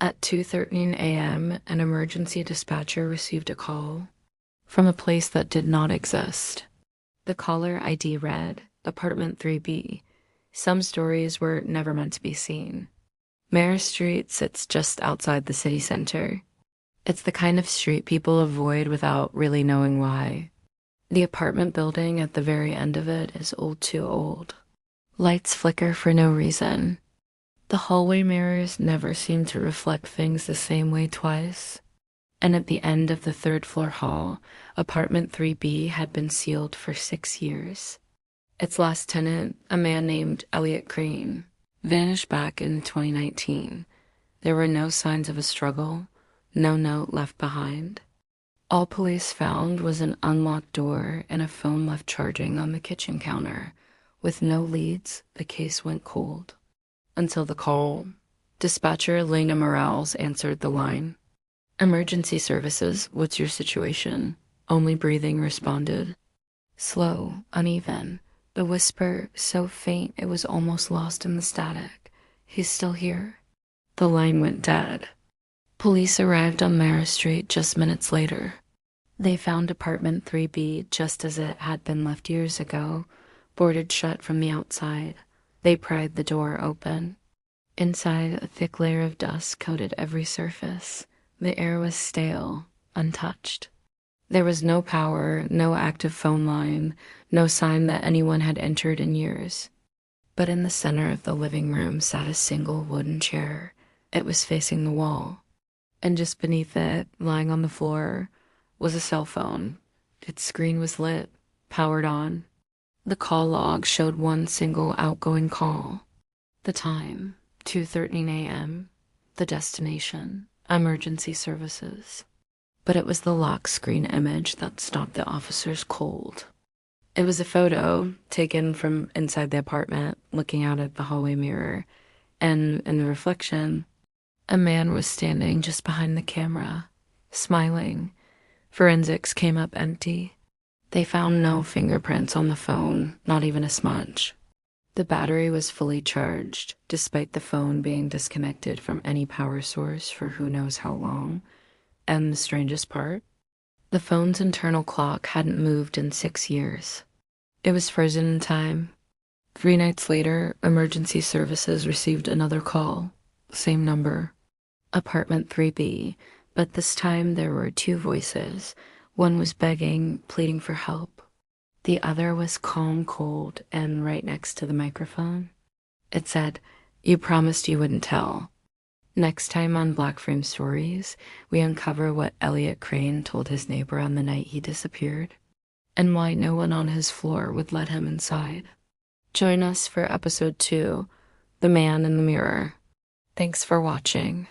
At 2:13 a.m., an emergency dispatcher received a call from a place that did not exist. The caller ID read, Apartment 3B. Some stories were never meant to be seen. Mare Street sits just outside the city center. It's the kind of street people avoid without really knowing why. The apartment building at the very end of it is old too old. Lights flicker for no reason. The hallway mirrors never seem to reflect things the same way twice. And at the end of the third-floor hall, apartment 3B had been sealed for 6 years. Its last tenant, a man named Elliot Crane, vanished back in 2019. There were no signs of a struggle, no note left behind. All police found was an unlocked door and a phone left charging on the kitchen counter. With no leads, the case went cold. Until the call. Dispatcher Lena Morales answered the line. Emergency services, what's your situation? Only breathing responded. Slow, uneven. The whisper so faint it was almost lost in the static. He's still here. The line went dead. Police arrived on Mara Street just minutes later. They found apartment 3B just as it had been left years ago, boarded shut from the outside. They pried the door open. Inside, a thick layer of dust coated every surface. The air was stale, untouched. There was no power, no active phone line, no sign that anyone had entered in years. But in the center of the living room sat a single wooden chair. It was facing the wall. And just beneath it, lying on the floor, was a cell phone. Its screen was lit, powered on. The call log showed one single outgoing call. The time, 2:13 a.m. The destination, emergency services. But it was the lock screen image that stopped the officers cold. It was a photo taken from inside the apartment, looking out at the hallway mirror. And in the reflection, a man was standing just behind the camera, smiling. Forensics came up empty. They found no fingerprints on the phone, not even a smudge. The battery was fully charged, despite the phone being disconnected from any power source for who knows how long. And the strangest part? The phone's internal clock hadn't moved in 6 years. It was frozen in time. 3 nights later, emergency services received another call. Same number. Apartment 3B, but this time there were 2 voices. One was begging, pleading for help. The other was calm, cold, and right next to the microphone. It said, "You promised you wouldn't tell." Next time on Black Frame Stories, we uncover what Elliot Crane told his neighbor on the night he disappeared, and why no one on his floor would let him inside. Join us for episode 2, The Man in the Mirror. Thanks for watching.